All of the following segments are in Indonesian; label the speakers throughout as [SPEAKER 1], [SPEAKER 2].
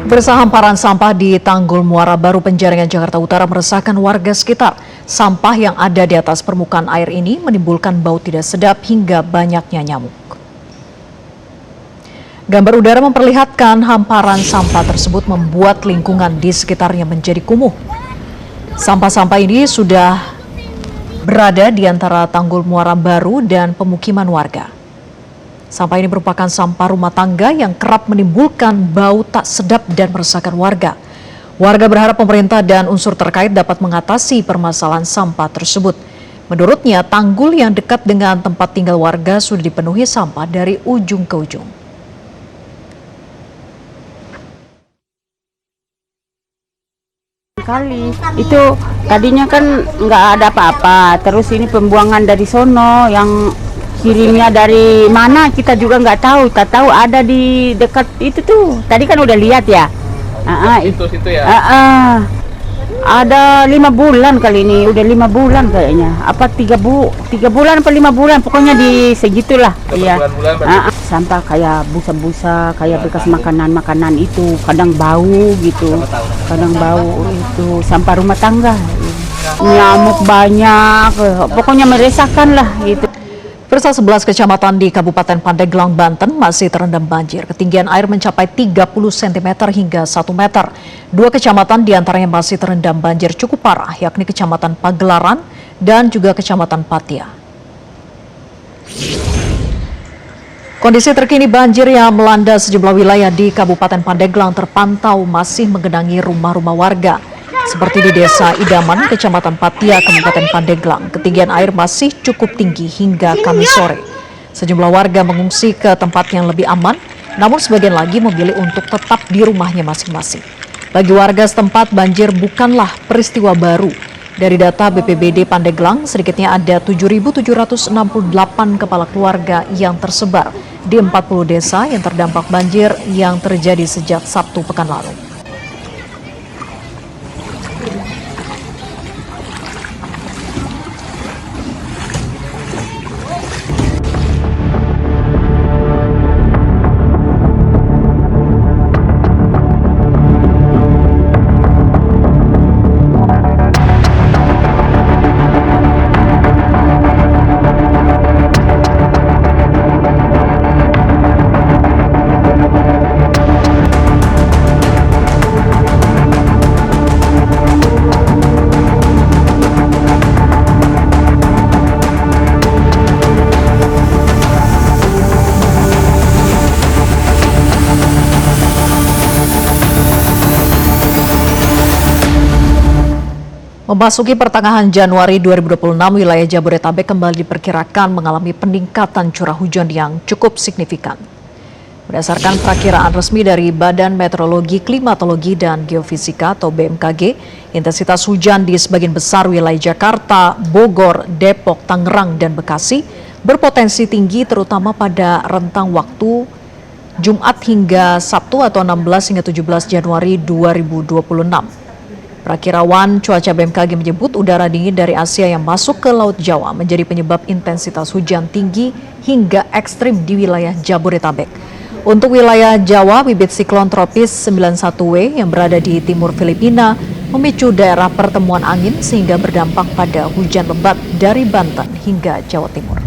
[SPEAKER 1] Bersah hamparan sampah di Tanggul Muara Baru Penjaringan Jakarta Utara meresahkan warga sekitar. Sampah yang ada di atas permukaan air ini menimbulkan bau tidak sedap hingga banyaknya nyamuk. Gambar udara memperlihatkan hamparan sampah tersebut membuat lingkungan di sekitarnya menjadi kumuh. Sampah-sampah ini sudah berada di antara Tanggul Muara Baru dan pemukiman warga. Sampah ini merupakan sampah rumah tangga yang kerap menimbulkan bau tak sedap dan meresahkan warga. Warga berharap pemerintah dan unsur terkait dapat mengatasi permasalahan sampah tersebut. Menurutnya, tanggul yang dekat dengan tempat tinggal warga sudah dipenuhi sampah dari ujung ke ujung.
[SPEAKER 2] Kali itu tadinya kan nggak ada apa-apa, terus ini pembuangan dari sono yang kirimnya dari mana kita juga nggak tahu. Tak tahu ada di dekat itu tuh. Tadi kan udah lihat ya. Itu ya. Ada 5 bulan kali ini, udah 5 bulan kayaknya. Apa 3 bulan apa 5 bulan, pokoknya di segitulah. Iya. Sampah kayak busa-busa, kayak bekas makanan itu, kadang bau gitu. Kadang bau itu sampah rumah tangga. Nyamuk banyak, pokoknya meresahkan lah gitu.
[SPEAKER 1] Bersah 11 kecamatan di Kabupaten Pandeglang, Banten masih terendam banjir. Ketinggian air mencapai 30 cm hingga 1 meter. 2 kecamatan diantaranya masih terendam banjir cukup parah, yakni Kecamatan Pagelaran dan juga Kecamatan Patia. Kondisi terkini banjir yang melanda sejumlah wilayah di Kabupaten Pandeglang terpantau masih menggenangi rumah-rumah warga. Seperti di Desa Idaman, Kecamatan Patia, Kabupaten Pandeglang, ketinggian air masih cukup tinggi hingga Kamis sore. Sejumlah warga mengungsi ke tempat yang lebih aman, namun sebagian lagi memilih untuk tetap di rumahnya masing-masing. Bagi warga setempat, banjir bukanlah peristiwa baru. Dari data BPBD Pandeglang, sedikitnya ada 7.768 kepala keluarga yang tersebar di 40 desa yang terdampak banjir yang terjadi sejak Sabtu pekan lalu. Memasuki pertengahan Januari 2026, wilayah Jabodetabek kembali diperkirakan mengalami peningkatan curah hujan yang cukup signifikan. Berdasarkan perakiraan resmi dari Badan Meteorologi, Klimatologi, dan Geofisika atau BMKG, intensitas hujan di sebagian besar wilayah Jakarta, Bogor, Depok, Tangerang, dan Bekasi berpotensi tinggi terutama pada rentang waktu Jumat hingga Sabtu atau 16 hingga 17 Januari 2026. Perakirawan cuaca BMKG menyebut udara dingin dari Asia yang masuk ke Laut Jawa menjadi penyebab intensitas hujan tinggi hingga ekstrim di wilayah Jabodetabek. Untuk wilayah Jawa, bibit siklon tropis 91W yang berada di timur Filipina memicu daerah pertemuan angin sehingga berdampak pada hujan lebat dari Banten hingga Jawa Timur.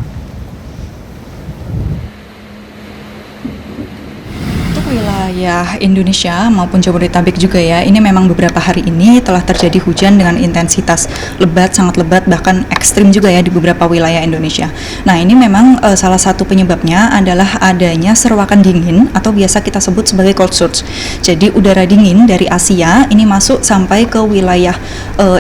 [SPEAKER 3] Wilayah Indonesia maupun Jabodetabek juga ya, ini memang beberapa hari ini telah terjadi hujan dengan intensitas lebat, sangat lebat, bahkan ekstrim juga ya di beberapa wilayah Indonesia. Nah, ini memang salah satu penyebabnya adalah adanya seruakan dingin atau biasa kita sebut sebagai cold surge. Jadi udara dingin dari Asia ini masuk sampai ke wilayah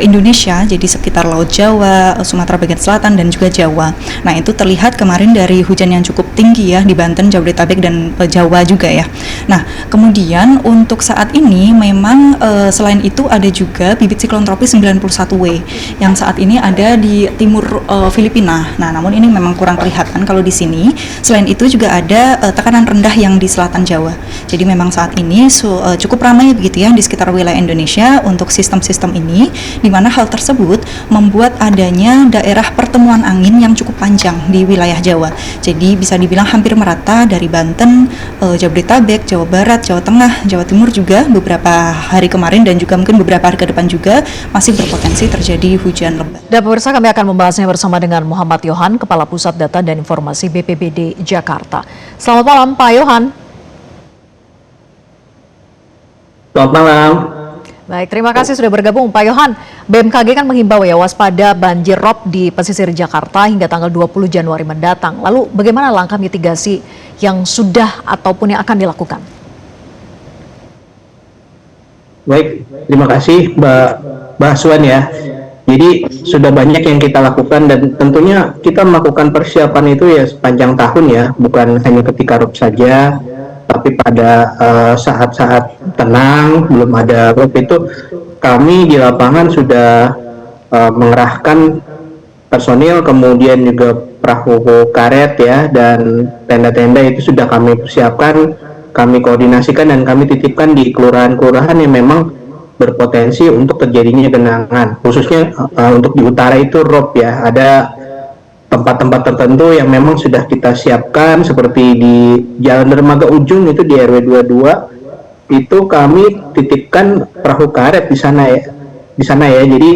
[SPEAKER 3] Indonesia, jadi sekitar Laut Jawa, Sumatera bagian selatan dan juga Jawa. Nah, itu terlihat kemarin dari hujan yang cukup tinggi ya di Banten, Jabodetabek dan Jawa juga ya. Nah, kemudian untuk saat ini memang selain itu ada juga bibit siklon tropis 91W yang saat ini ada di timur Filipina. Nah, namun ini memang kurang kelihatan kalau di sini. Selain itu juga ada tekanan rendah yang di selatan Jawa. Jadi memang saat ini cukup ramai begitu ya di sekitar wilayah Indonesia untuk sistem-sistem ini, di mana hal tersebut membuat adanya daerah pertemuan angin yang cukup panjang di wilayah Jawa. Jadi bisa dibilang hampir merata dari Banten, Jabodetabek, Jawa Barat, Barat, Jawa Tengah, Jawa Timur juga beberapa hari kemarin dan juga mungkin beberapa hari ke depan juga masih berpotensi terjadi hujan lebat.
[SPEAKER 1] Dan pemirsa, kami akan membahasnya bersama dengan Muhammad Yohan, Kepala Pusat Data dan Informasi BPBD Jakarta. Selamat malam, Pak Yohan.
[SPEAKER 4] Selamat malam.
[SPEAKER 1] Baik, terima kasih sudah bergabung Pak Yohan. BMKG kan menghimbau ya waspada banjir rob di pesisir Jakarta hingga tanggal 20 Januari mendatang. Lalu bagaimana langkah mitigasi yang sudah ataupun yang akan dilakukan?
[SPEAKER 4] Baik, terima kasih Mbak Aswan ya. Jadi sudah banyak yang kita lakukan dan tentunya kita melakukan persiapan itu ya sepanjang tahun ya, bukan hanya ketika rob saja. Tapi pada saat-saat tenang, belum ada rob itu, kami di lapangan sudah mengerahkan personil, kemudian juga perahu karet ya, dan tenda-tenda itu sudah kami persiapkan, kami koordinasikan dan kami titipkan di kelurahan-kelurahan yang memang berpotensi untuk terjadinya genangan. Khususnya untuk di utara itu rob ya, ada tempat-tempat tertentu yang memang sudah kita siapkan seperti di Jalan Dermaga Ujung itu di RW 22 itu kami titipkan perahu karet di sana ya. Jadi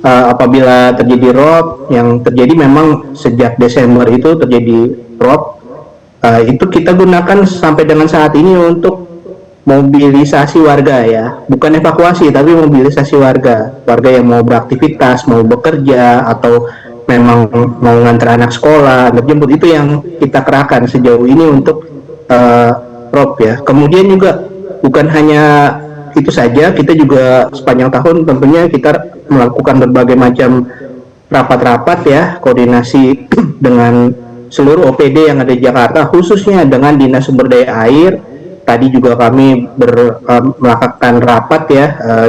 [SPEAKER 4] apabila terjadi rob yang terjadi memang sejak Desember itu terjadi rob, itu kita gunakan sampai dengan saat ini untuk mobilisasi warga ya, bukan evakuasi tapi mobilisasi warga yang mau beraktivitas, mau bekerja atau memang mau ngantar anak sekolah, anak jemput, itu yang kita kerahkan sejauh ini untuk rob ya. Kemudian juga bukan hanya itu saja, kita juga sepanjang tahun tentunya kita melakukan berbagai macam rapat-rapat ya, koordinasi dengan seluruh OPD yang ada di Jakarta, khususnya dengan Dinas Sumber Daya Air. Tadi juga kami melakukan rapat ya,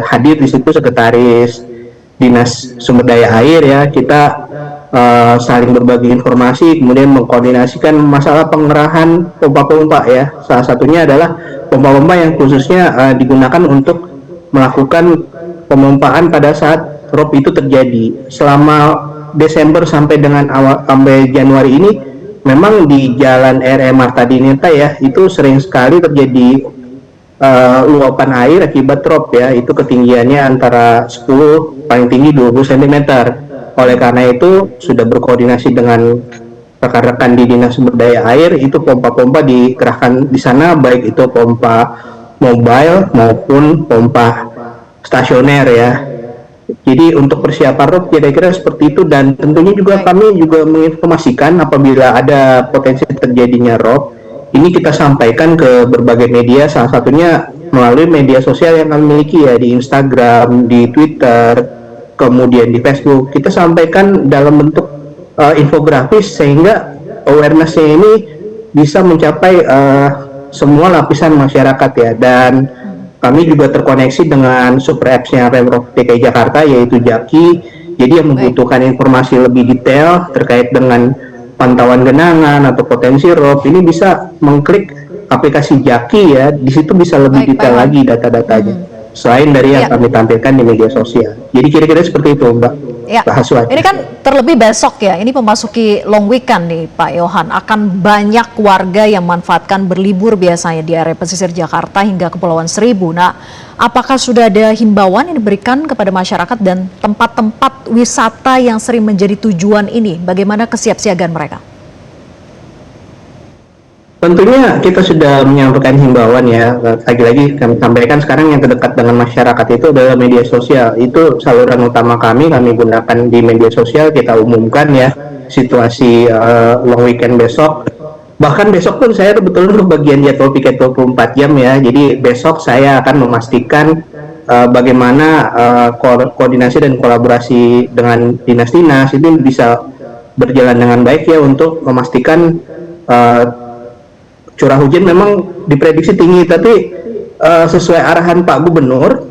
[SPEAKER 4] hadir di situ Sekretaris Dinas Sumber Daya Air ya, kita saling berbagi informasi, kemudian mengkoordinasikan masalah pengerahan pompa-pompa ya. Salah satunya adalah pompa-pompa yang khususnya digunakan untuk melakukan pemompaan pada saat rob itu terjadi. Selama Desember sampai Januari ini, memang di Jalan RM Marta Dinata ya, itu sering sekali terjadi luapan air akibat rob ya, itu ketinggiannya antara 10 paling tinggi 20 cm. Oleh karena itu sudah berkoordinasi dengan rekan-rekan di Dinas Sumber Daya Air, itu pompa-pompa dikerahkan di sana, baik itu pompa mobile maupun pompa stasioner ya. Jadi untuk persiapan rob kira-kira seperti itu, dan tentunya juga kami juga menginformasikan apabila ada potensi terjadinya rob, ini kita sampaikan ke berbagai media, salah satunya melalui media sosial yang kami miliki ya, di Instagram, di Twitter, kemudian di Facebook. Kita sampaikan dalam bentuk infografis sehingga awareness-nya ini bisa mencapai semua lapisan masyarakat ya. Dan kami juga terkoneksi dengan super apps-nya Pemprov DKI Jakarta yaitu Jaki. Jadi yang membutuhkan informasi lebih detail terkait dengan pantauan genangan atau potensi rob, ini bisa mengklik aplikasi Jaki ya. Di situ bisa lebih detail lagi data-datanya. Selain dari yang kami tampilkan di media sosial. Jadi kira-kira seperti itu Mbak. Ya.
[SPEAKER 1] Ini kan terlebih besok ya, ini memasuki long weekend nih Pak Yohan. Akan banyak warga yang memanfaatkan berlibur biasanya di area pesisir Jakarta hingga Kepulauan Seribu. Nah, apakah sudah ada himbauan yang diberikan kepada masyarakat dan tempat-tempat wisata yang sering menjadi tujuan ini? Bagaimana kesiapsiagaan mereka?
[SPEAKER 4] Tentunya kita sudah menyampaikan himbauan ya, lagi-lagi kami sampaikan sekarang yang terdekat dengan masyarakat itu adalah media sosial. Itu saluran utama kami gunakan di media sosial, kita umumkan ya situasi long weekend besok. Bahkan besok pun saya kebetulan bagian jadwal piket 24 jam ya, jadi besok saya akan memastikan bagaimana koordinasi dan kolaborasi dengan dinas-dinas itu bisa berjalan dengan baik ya, untuk memastikan curah hujan memang diprediksi tinggi, tapi sesuai arahan Pak Gubernur,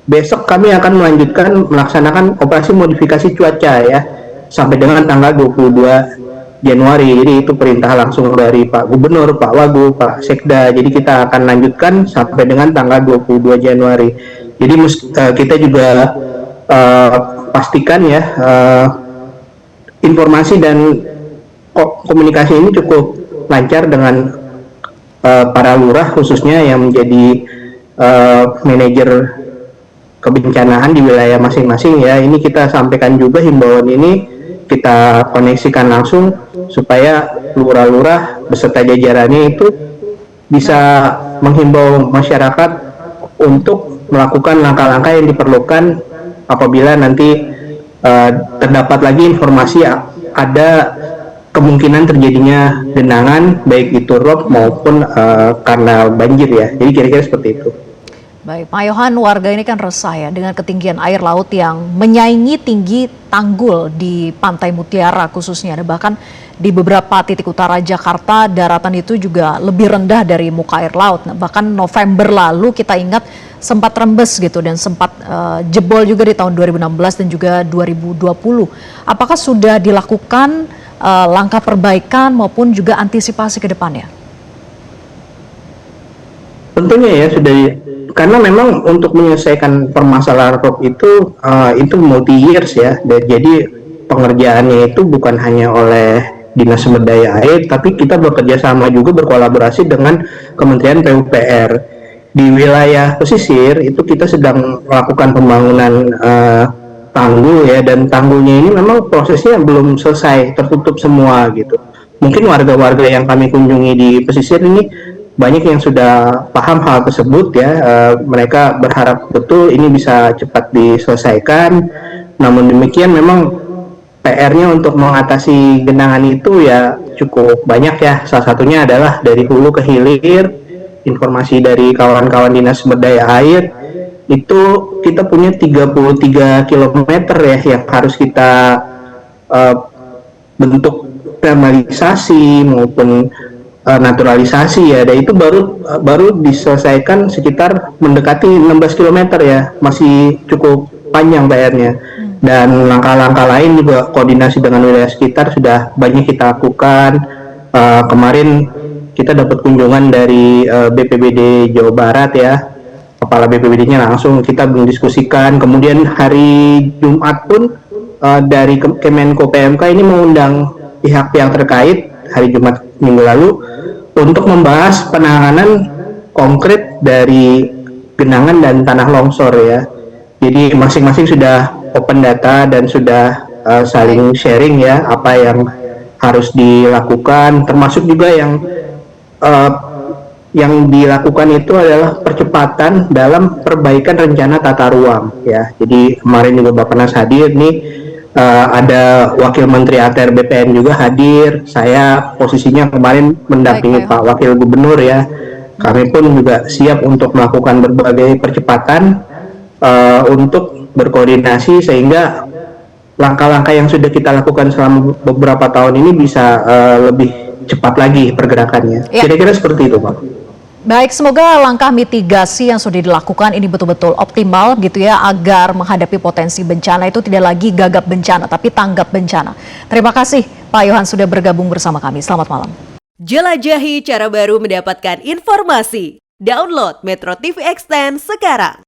[SPEAKER 4] besok kami akan melanjutkan melaksanakan operasi modifikasi cuaca ya, sampai dengan tanggal 22 Januari. Jadi itu perintah langsung dari Pak Gubernur, Pak Wagub, Pak Sekda. Jadi kita akan lanjutkan sampai dengan tanggal 22 Januari. Jadi kita juga pastikan ya, informasi dan komunikasi ini cukup lancar dengan para lurah khususnya yang menjadi manajer kebencanaan di wilayah masing-masing ya. Ini kita sampaikan juga himbauan ini, kita koneksikan langsung supaya lurah-lurah beserta jajarannya itu bisa menghimbau masyarakat untuk melakukan langkah-langkah yang diperlukan apabila nanti terdapat lagi informasi ada kemungkinan terjadinya genangan, baik itu rob maupun karena banjir ya. Jadi kira-kira seperti itu.
[SPEAKER 1] Baik, Pak Yohan, warga ini kan resah ya dengan ketinggian air laut yang menyaingi tinggi tanggul di Pantai Mutiara khususnya. Bahkan di beberapa titik utara Jakarta, daratan itu juga lebih rendah dari muka air laut. Nah, bahkan November lalu kita ingat sempat rembes gitu dan sempat jebol juga di tahun 2016 dan juga 2020. Apakah sudah dilakukan langkah perbaikan maupun juga antisipasi ke depannya?
[SPEAKER 4] Tentunya ya sudah, karena memang untuk menyelesaikan permasalahan rob itu multi years ya. Dan jadi pengerjaannya itu bukan hanya oleh Dinas Sumber Daya Air, tapi kita bekerja sama juga berkolaborasi dengan Kementerian PUPR. Di wilayah pesisir itu kita sedang melakukan pembangunan tanggul ya, dan tanggulnya ini memang prosesnya belum selesai, tertutup semua gitu. Mungkin warga-warga yang kami kunjungi di pesisir ini banyak yang sudah paham hal tersebut ya. Mereka berharap betul ini bisa cepat diselesaikan. Namun demikian memang PR-nya untuk mengatasi genangan itu ya cukup banyak ya. Salah satunya adalah dari hulu ke hilir. Informasi dari kawan-kawan Dinas Sumber Daya Air itu kita punya 33 km ya yang harus kita bentuk normalisasi maupun naturalisasi ya. Dan itu baru diselesaikan sekitar mendekati 16 km ya. Masih cukup panjang PR-nya. Dan langkah-langkah lain juga koordinasi dengan wilayah sekitar sudah banyak kita lakukan. Kemarin kita dapat kunjungan dari BPBD Jawa Barat ya, kepala BPBD-nya langsung kita mendiskusikan. Kemudian hari Jumat pun dari Kemenko PMK ini mengundang pihak-pihak terkait hari Jumat minggu lalu untuk membahas penanganan konkret dari genangan dan tanah longsor ya. Jadi masing-masing sudah open data dan sudah saling sharing ya apa yang harus dilakukan, termasuk juga yang dilakukan itu adalah percepatan dalam perbaikan rencana tata ruang ya. Jadi kemarin juga Bappenas hadir nih, ada Wakil Menteri ATR BPN juga hadir. Saya posisinya kemarin mendampingi Pak Wakil Gubernur ya. Kami pun juga siap untuk melakukan berbagai percepatan untuk berkoordinasi sehingga langkah-langkah yang sudah kita lakukan selama beberapa tahun ini bisa lebih cepat lagi pergerakannya. Ya. Kira-kira seperti itu, Pak.
[SPEAKER 1] Baik, semoga langkah mitigasi yang sudah dilakukan ini betul-betul optimal gitu ya, agar menghadapi potensi bencana itu tidak lagi gagap bencana, tapi tanggap bencana. Terima kasih Pak Yohan sudah bergabung bersama kami. Selamat malam.
[SPEAKER 5] Jelajahi cara baru mendapatkan informasi. Download Metro TV Extend sekarang.